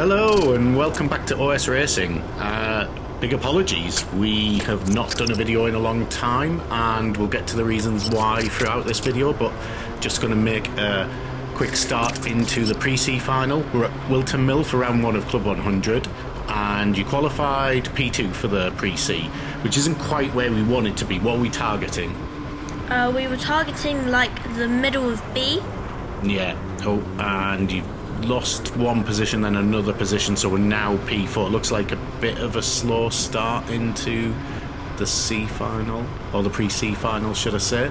Hello and welcome back to OS Racing. Big apologies, we have not done a video in a long time and we'll get to the reasons why throughout this video, but just going to make a quick start into the pre-C final. We're at Whilton Mill for round 1 of Club 100 and you qualified P2 for the pre-C, which isn't quite where we want it to be. What are we targeting? We were targeting like the middle of B. Yeah, oh, and you've lost one position, then another position, so we're now P4. It looks like a bit of a slow start into the C final, or the pre-C final, should I say.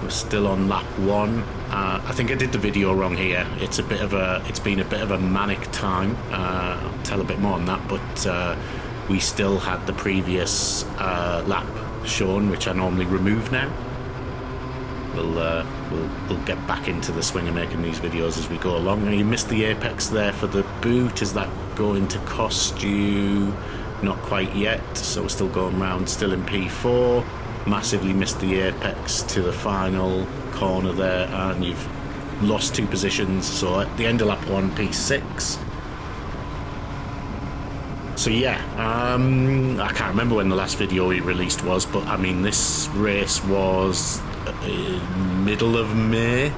We're still on lap 1. I think I did the video wrong here. It's been a bit of a manic time. I'll tell a bit more on that, but we still had the previous lap shown, which I normally remove now. We'll get back into the swing of making these videos as we go along. Now, you missed the apex there for the boot. Is that going to cost you? Not quite yet, so we're still going round, still in P4. Massively missed the apex to the final corner there, and you've lost 2 positions, so at the end of lap 1, P6. So yeah, I can't remember when the last video we released was, but I mean this race was middle of May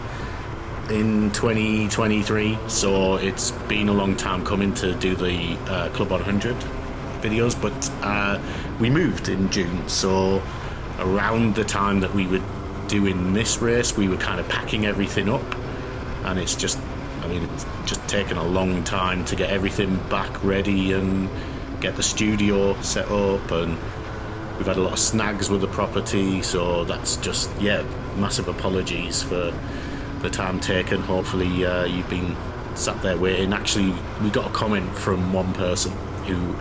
in 2023, so it's been a long time coming to do the Club 100 videos, but we moved in June, so around the time that we were doing this race we were kind of packing everything up, and it's just taken a long time to get everything back ready and get the studio set up, and we've had a lot of snags with the property, so that's just, yeah, massive apologies for the time taken. Hopefully you've been sat there waiting. Actually, we got a comment from one person who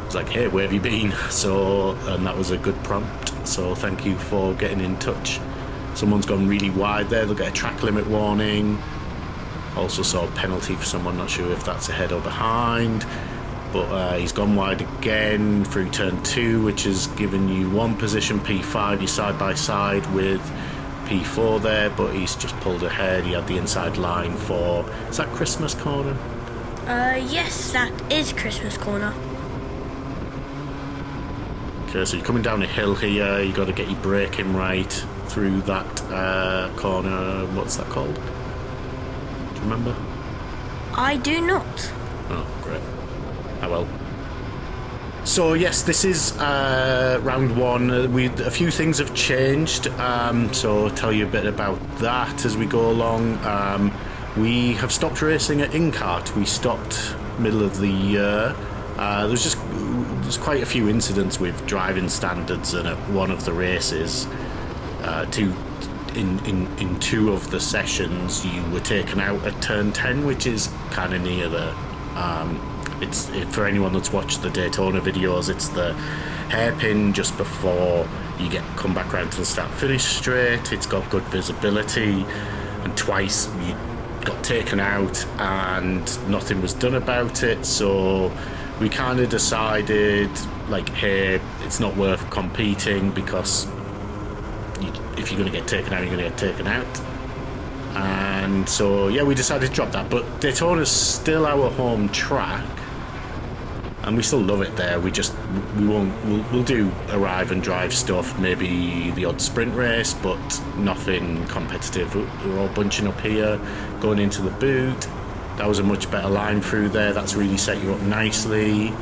was like, hey, where have you been? So, and that was a good prompt, so thank you for getting in touch. Someone's gone really wide there, they'll get a track limit warning. Also saw a penalty for someone, not sure if that's ahead or behind, but he's gone wide again through turn 2, which has given you 1 position, P5, you're side by side with P4 there, but he's just pulled ahead. He had the inside line for, is that Christmas corner? Yes, that is Christmas corner. Okay, so you're coming down a hill here, you got to get your braking right through that corner. What's that called? Do you remember? I do not. Oh, great. Oh well. So yes, this is round 1. A few things have changed, so I'll tell you a bit about that as we go along. We have stopped racing at Kart. We stopped middle of the year. There's quite a few incidents with driving standards, and at one of the races, in 2 of the sessions, you were taken out at turn 10, which is kind of near the. For anyone that's watched the Daytona videos, it's the hairpin just before you come back around to the start-finish straight. It's got good visibility, and twice you got taken out and nothing was done about it, so we kind of decided, like, hey, it's not worth competing, because if you're going to get taken out, you're going to get taken out. And so yeah, we decided to drop that, but Daytona's still our home track and we still love it there. We'll do arrive and drive stuff, maybe the odd sprint race, but nothing competitive. We're all bunching up here, going into the boot. That was a much better line through there. That's really set you up nicely.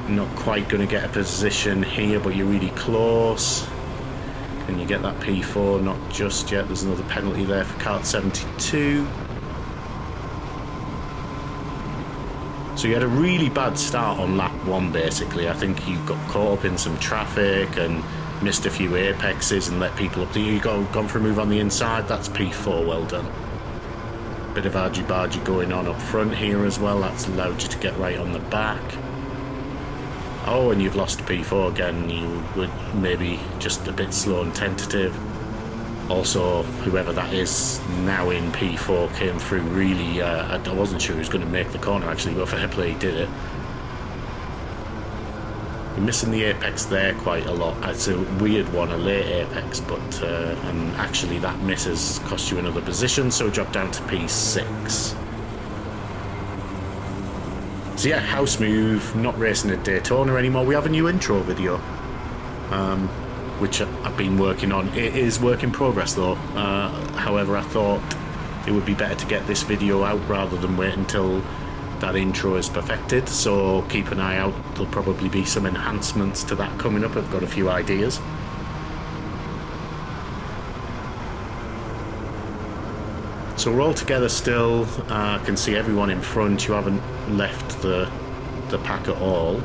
Not quite going to get a position here, but you're really close. Can you get that P4? Not just yet. There's another penalty there for Kart 72. So you had a really bad start on lap 1, basically. I think you got caught up in some traffic and missed a few apexes and let people up. You gone for a move on the inside. That's P4. Well done. Bit of argy-bargy going on up front here as well. That's allowed you to get right on the back. Oh, and you've lost P4 again. You were maybe just a bit slow and tentative. Also, whoever that is now in P4 came through really. I wasn't sure he was going to make the corner, actually, but fair play, he did it. You're missing the apex there quite a lot. It's a weird one, a late apex, but and actually that miss has cost you another position, so drop down to P6. So yeah, house move, not racing at Daytona anymore. We have a new intro video, which I've been working on. It is work in progress though. However, I thought it would be better to get this video out rather than wait until that intro is perfected. So keep an eye out. There'll probably be some enhancements to that coming up. I've got a few ideas. So we're all together still. I can see everyone in front. You haven't left the pack at all.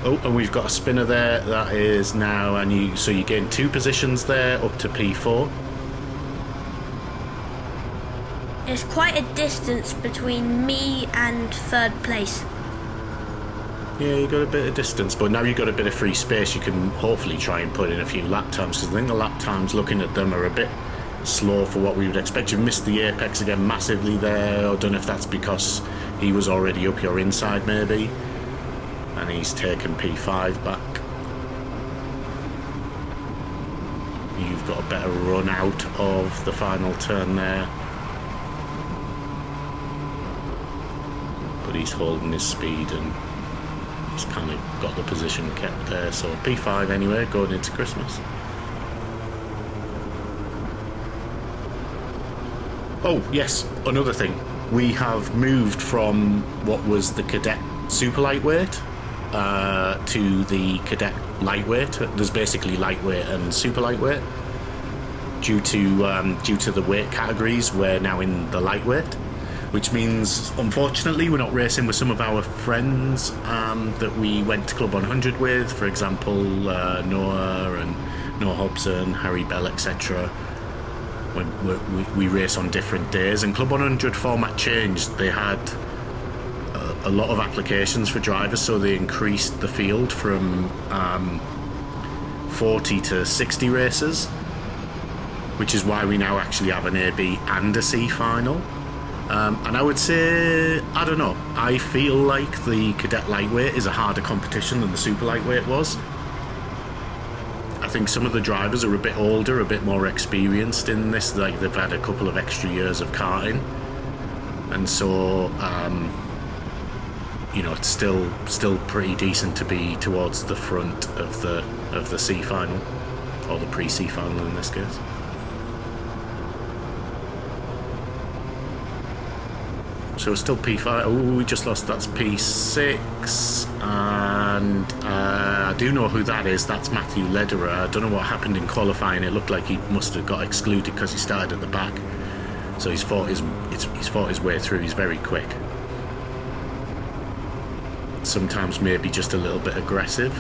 Oh, and we've got a spinner there. That is now, and so you gain 2 positions there up to P4. There's quite a distance between me and 3rd place. Yeah, you got a bit of distance, but now you've got a bit of free space. You can hopefully try and put in a few lap times, because I think the lap times, looking at them, are a bit slow for what we would expect. You've missed the apex again massively there. I don't know if that's because he was already up your inside maybe, and he's taken P5 back. You've got a better run out of the final turn there, but he's holding his speed and he's kind of got the position kept there. So P5 anyway, going into Christmas. Oh, yes, another thing. We have moved from what was the cadet super lightweight to the cadet lightweight. There's basically lightweight and super lightweight. Due to the weight categories, we're now in the lightweight, which means, unfortunately, we're not racing with some of our friends that we went to Club 100 with. For example, Noah and Noah Hobson, Harry Bell, etc. When we race on different days, and Club 100 format changed. They had a lot of applications for drivers, so they increased the field from 40 to 60 races, which is why we now actually have an A, B and a C final. And I would say, I don't know, I feel like the cadet lightweight is a harder competition than the super lightweight was. I think some of the drivers are a bit older, a bit more experienced in this, like they've had a couple of extra years of karting, and so you know, it's still pretty decent to be towards the front of the C final, or the pre-C final in this case. So it's still P5. Oh, we just lost. That's P6. And I do know who that is. That's Matthew Lederer. I don't know what happened in qualifying. It looked like he must have got excluded because he started at the back. So he's fought his way through. He's very quick. Sometimes maybe just a little bit aggressive,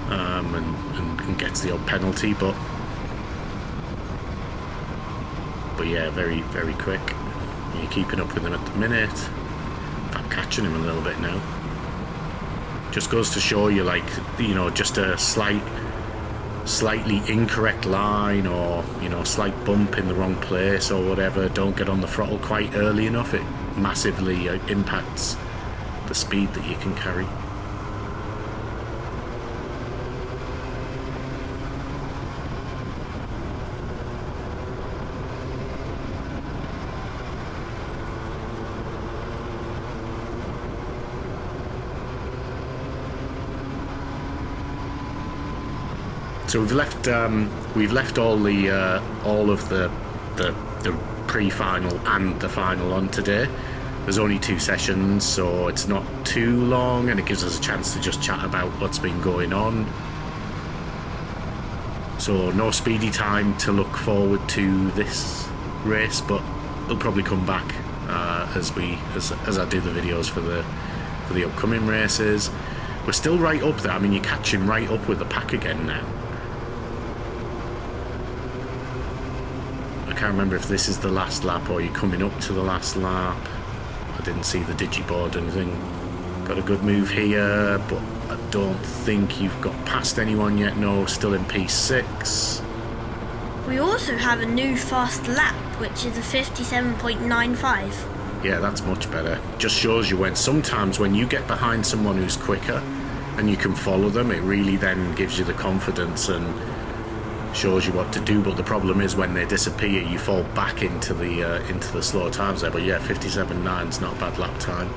and gets the odd penalty. But yeah, very, very quick. You're keeping up with him at the minute. In fact, catching him a little bit now. Just goes to show you, like, you know, just a slightly incorrect line, or, you know, slight bump in the wrong place or whatever. Don't get on the throttle quite early enough. It massively impacts the speed that you can carry. So we've left all of the pre-final and the final on today. There's only 2 sessions, so it's not too long, and it gives us a chance to just chat about what's been going on. So no speedy time to look forward to this race, but it'll probably come back as I do the videos for the upcoming races. We're still right up there. I mean, you're catching right up with the pack again now. I can't remember if this is the last lap or you're coming up to the last lap. I didn't see the digiboard or anything. Got a good move here, but I don't think you've got past anyone yet. No, still in P6. We also have a new fast lap, which is a 57.95. Yeah, that's much better. Just shows you when sometimes when you get behind someone who's quicker and you can follow them, it really then gives you the confidence and shows you what to do. But the problem is when they disappear, you fall back into the slow times there. But yeah, 57.9's not a bad lap time.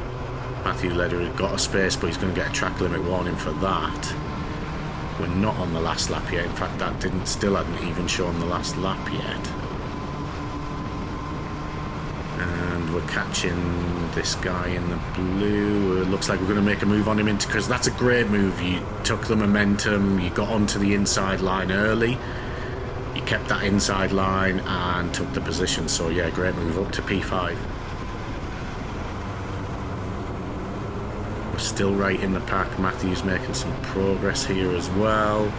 Matthew Leder had got a space, but he's going to get a track limit warning for that. We're not on the last lap yet. In fact, that still hadn't even shown the last lap yet. And we're catching this guy in the blue. It looks like we're going to make a move on him because that's a great move. You took the momentum, you got onto the inside line early, you kept that inside line and took the position. So yeah, great move up to P5. We're still right in the pack. Matthew's making some progress here as well.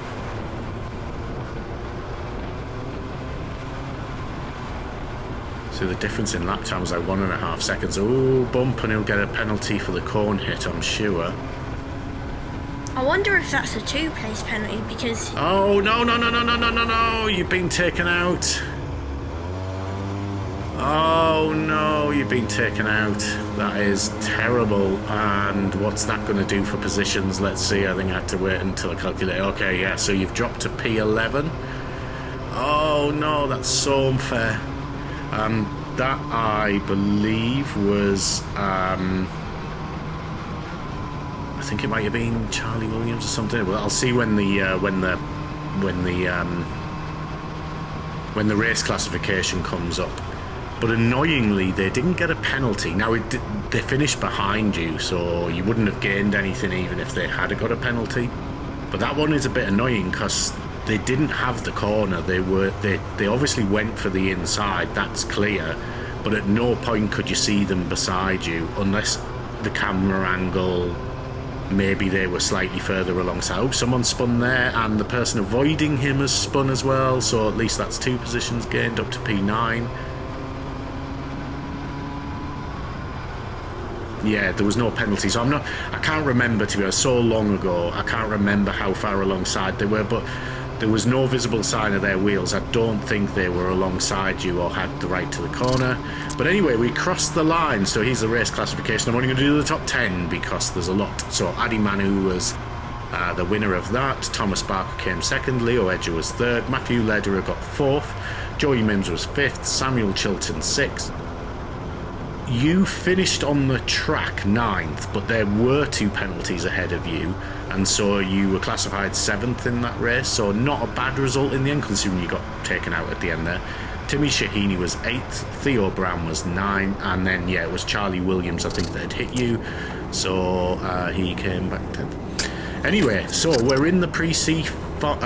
So the difference in lap time was like 1.5 seconds. Oh, bump, and he'll get a penalty for the cone hit, I'm sure. I wonder if that's a 2-place penalty because... Oh, no, you've been taken out. Oh, no, you've been taken out. That is terrible. And what's that going to do for positions? Let's see. I think I had to wait until I calculate. Okay, yeah, so you've dropped to P11. Oh, no, that's so unfair. That I believe was I think it might have been Charlie Williams or something. Well, I'll see when the race classification comes up. But annoyingly, they didn't get a penalty. Now they finished behind you, so you wouldn't have gained anything even if they had got a penalty. But that one is a bit annoying because they didn't have the corner. They obviously went for the inside, that's clear, but at no point could you see them beside you unless the camera angle, maybe they were slightly further alongside. Oh, someone spun there and the person avoiding him has spun as well, so at least that's 2 positions gained up to P9. Yeah, there was no penalty, so I can't remember, to be honest, so long ago, I can't remember how far alongside they were, but there was no visible sign of their wheels. I don't think they were alongside you or had the right to the corner. But anyway, we crossed the line, so here's the race classification. I'm only going to do the top 10 because there's a lot. So Adi Manu was the winner of that. Thomas Barker came second. Leo Edger was third. Matthew Lederer got fourth. Joey Mims was fifth. Samuel Chilton sixth. You finished on the track ninth, but there were 2 penalties ahead of you, and so you were classified 7th in that race, so not a bad result in the end, considering you got taken out at the end there. Timmy Shahini was 8th, Theo Brown was 9th, and then, yeah, it was Charlie Williams, I think, that had hit you, so he came back 10th. Anyway, so we're in the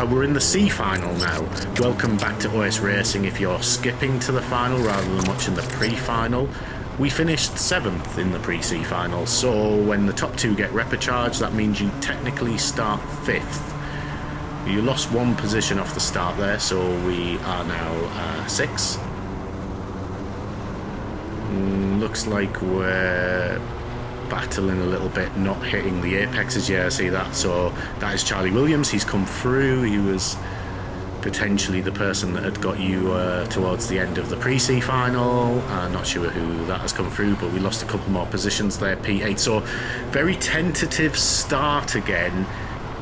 we're in the C final now. Welcome back to OS Racing if you're skipping to the final rather than watching the pre-final. We finished 7th in the pre-C final, so when the top 2 get repe-charge, that means you technically start 5th. You lost 1 position off the start there, so we are now 6th. Looks like we're battling a little bit, not hitting the apexes. Yeah, I see that. So that is Charlie Williams. He's come through. He was potentially the person that had got you towards the end of the pre-C final. Not sure who that has come through, but we lost a couple more positions there. P8, so very tentative start again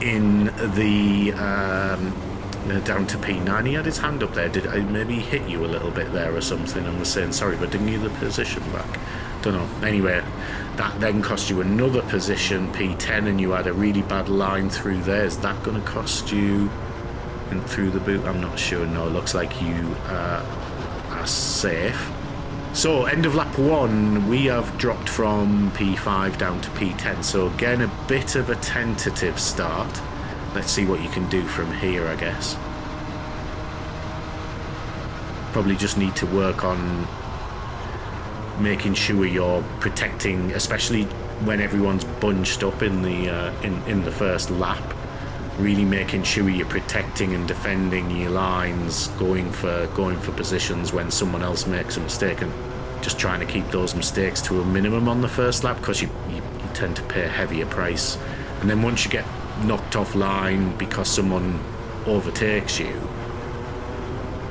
in the down to P9. He had his hand up there. Did I maybe hit you a little bit there or something? I'm just saying sorry, but didn't give the position back. Don't know. Anyway, that then cost you another position, P10, and you had a really bad line through there. Is that going to cost you through the boot? I'm not sure. No, it looks like you are safe. So end of lap 1, we have dropped from P5 down to P10, so again a bit of a tentative start. Let's see what you can do from here, I guess. Probably just need to work on making sure you're protecting, especially when everyone's bunched up in the first lap. Really making sure you're protecting and defending your lines, going for positions when someone else makes a mistake, and just trying to keep those mistakes to a minimum on the first lap, because you tend to pay a heavier price. And then once you get knocked offline because someone overtakes you,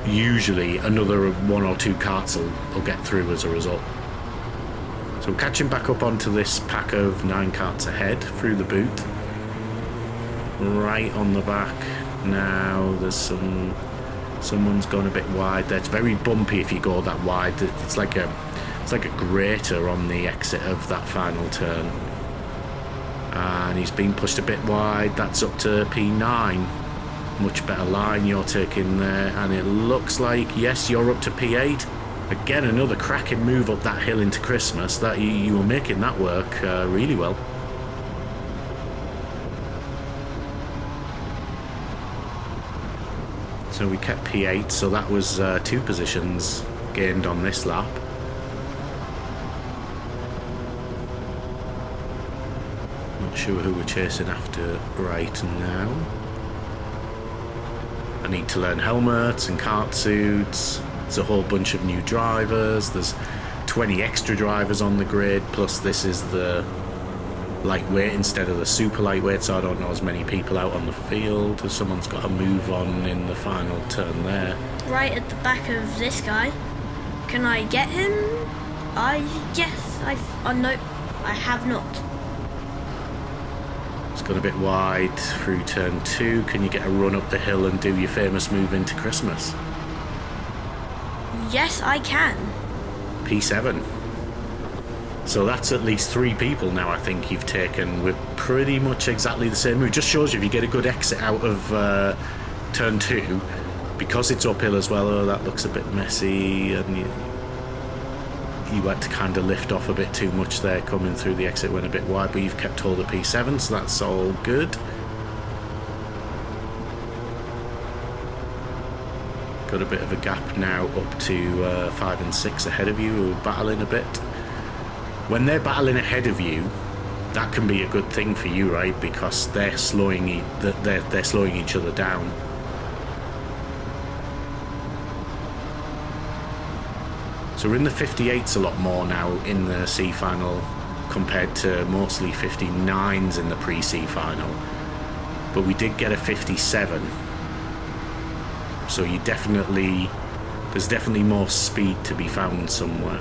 usually another 1 or 2 karts will get through as a result. So we're catching back up onto this pack of 9 karts ahead through the boot. Right on the back now. There's some Someone's gone a bit wide there. It's very bumpy if you go that wide. It's like a grater on the exit of that final turn. And he's been pushed a bit wide. That's up to P9. Much better line you're taking there. And it looks like, yes, you're up to P8. Again, another cracking move up that hill into Christmas. That you were making that work really well. So we kept P8, so that was 2 positions gained on this lap. Not sure who we're chasing after right now. I need to learn helmets and kart suits. There's a whole bunch of new drivers. There's 20 extra drivers on the grid, plus this is the lightweight instead of the super lightweight, so I don't know as many people out on the field. Someone's got to move on in the final turn there. Right at the back of this guy. Can I get him? No, I have not. It's gone a bit wide through turn 2. Can you get a run up the hill and do your famous move into Christmas? Yes, I can. P7. So that's at least 3 people now I think you've taken with pretty much exactly the same move. Just shows you if you get a good exit out of turn 2, because it's uphill as well. Oh, that looks a bit messy, and you had to kind of lift off a bit too much there coming through the exit, went a bit wide, but you've kept hold of P7, so that's all good. Got a bit of a gap now up to 5 and 6 ahead of you, who are battling a bit. When they're battling ahead of you, that can be a good thing for you, right? Because they're slowing each other down. So we're in the 58s a lot more now in the C final compared to mostly 59s in the pre-C final. But we did get a 57. So there's definitely more speed to be found somewhere.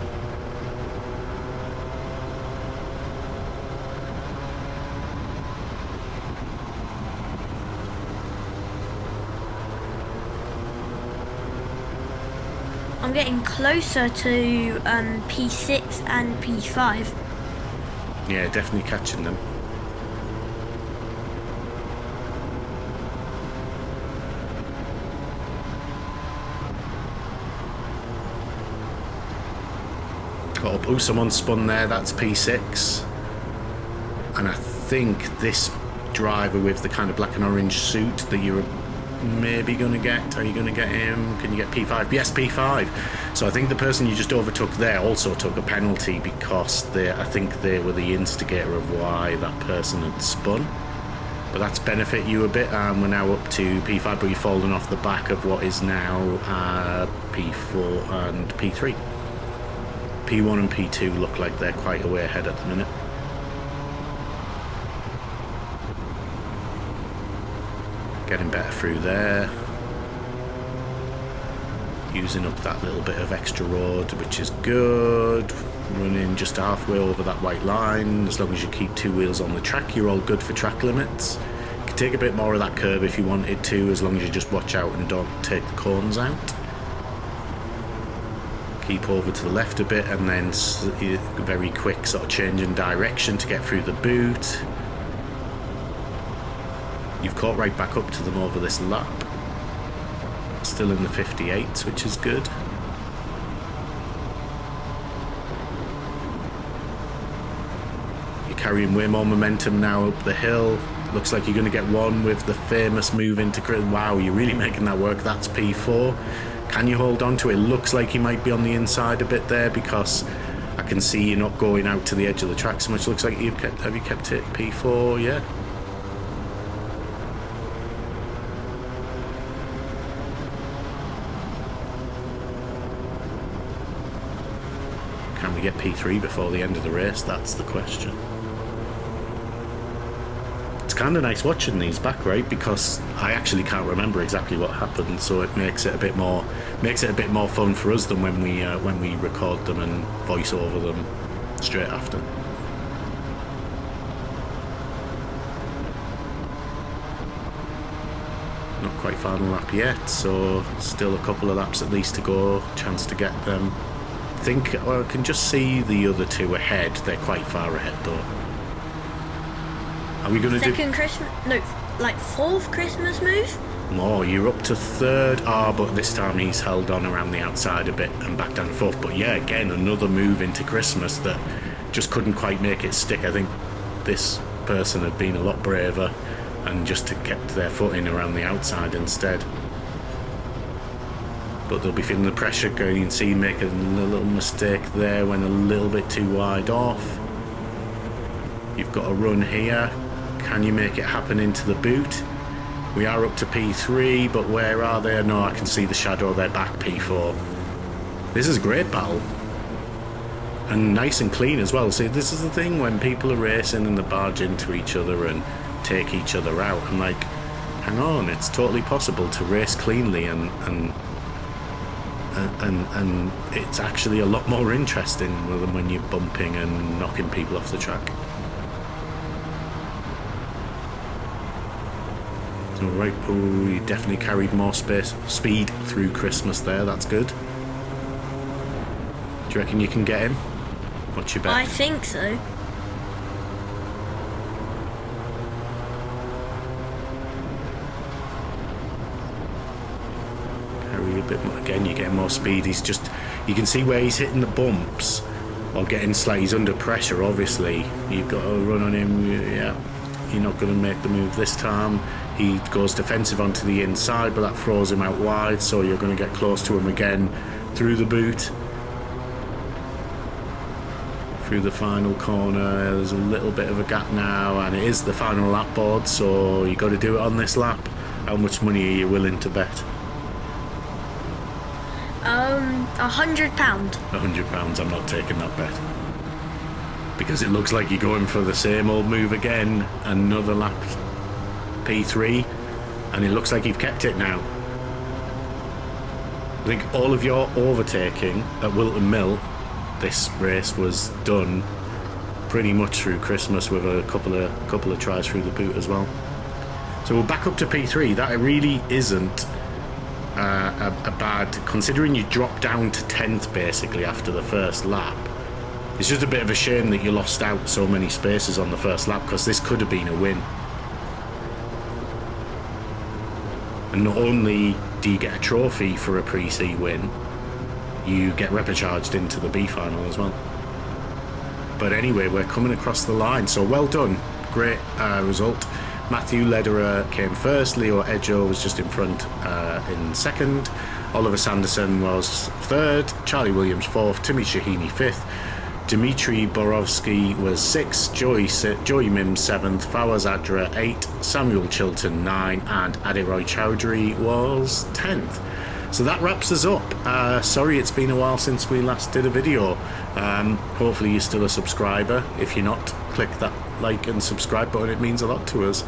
I'm getting closer to P6 and P5. Yeah, definitely catching them. Got up. Oh, someone spun there. That's P6. And I think this driver with the kind of black and orange suit that you're maybe going to get. Are you going to get him? Can you get P5? Yes, P5. So I think the person you just overtook there also took a penalty because I think they were the instigator of why that person had spun. But that's benefit you a bit, and we're now up to P5, but you've fallen off the back of what is now P4 and P3. P1 and P2 look like they're quite a way ahead at the minute. Getting better through there. Using up that little bit of extra road, which is good. Running just halfway over that white line. As long as you keep 2 wheels on the track, you're all good for track limits. You can take a bit more of that curb if you wanted to, as long as you just watch out and don't take the cones out. Keep over to the left a bit, and then very quick sort of change in direction to get through the boot. You've caught right back up to them over this lap. Still in the 58s, which is good. You're carrying way more momentum now up the hill. Looks like you're going to get one with the famous move into grid. Wow, you're really making that work. That's P4. Can you hold on to it? Looks like you might be on the inside a bit there, because I can see you're not going out to the edge of the track so much. Looks like have you kept it P4? Yeah. Can we get P3 before the end of the race? That's the question. It's kind of nice watching these back, right? Because I actually can't remember exactly what happened, so it makes it a bit more fun for us than when we record them and voice over them straight after. Not quite final lap yet, so still a couple of laps at least to go. Chance to get them. I think I can just see the other two ahead. They're quite far ahead though. Are we going to do... Second Christmas... No, like fourth Christmas move? Oh, you're up to third. But this time he's held on around the outside a bit and back down fourth. But yeah, again, another move into Christmas that just couldn't quite make it stick. I think this person had been a lot braver and just kept their foot in around the outside instead. But they'll be feeling the pressure. You can see making a little mistake there, went a little bit too wide off. You've got a run here. Can you make it happen into the boot? We are up to P3, but where are they? No, I can see the shadow of their back, P4. This is a great battle. And nice and clean as well. See, this is the thing when people are racing and they barge into each other and take each other out. I'm like, hang on, it's totally possible to race cleanly and it's actually a lot more interesting than when you're bumping and knocking people off the track. So right, oh, you definitely carried more speed through Christmas there, that's good. Do you reckon you can get him? What's your bet? I think so. Carry a bit more. Again, you're getting more speed. He's just, you can see where he's hitting the bumps or getting slight. He's under pressure, obviously. You've got to run on him. Yeah, you're not going to make the move this time. He goes defensive onto the inside, but that throws him out wide, so you're going to get close to him again through the boot. Through the final corner, there's a little bit of a gap now, and it is the final lap board, so you got to do it on this lap. How much money are you willing to bet? £100. £100. I'm not taking that bet because it looks like you're going for the same old move again. Another lap P3, and it looks like you've kept it now. I think all of your overtaking at Whilton Mill, this race was done pretty much through Christmas with a couple of tries through the boot as well. So we're back up to P3. That really isn't a bad, considering you dropped down to 10th basically after the first lap. It's just a bit of a shame that you lost out so many spaces on the first lap, because this could have been a win. And not only do you get a trophy for a pre-C win, you get repe-charged into the B final as well. But anyway, we're coming across the line, so well done. Great result. Matthew Lederer came first, Leo Edjo was just in front in second, Oliver Sanderson was third, Charlie Williams fourth, Timmy Shahini fifth, Dmitry Borovsky was sixth, Joey Mims seventh, Fawaz Adra 8, Samuel Chilton 9, and Adiroy Chowdhury was 10th. So that wraps us up. Sorry it's been a while since we last did a video. Hopefully you're still a subscriber. If you're not, click that like and subscribe button, it means a lot to us.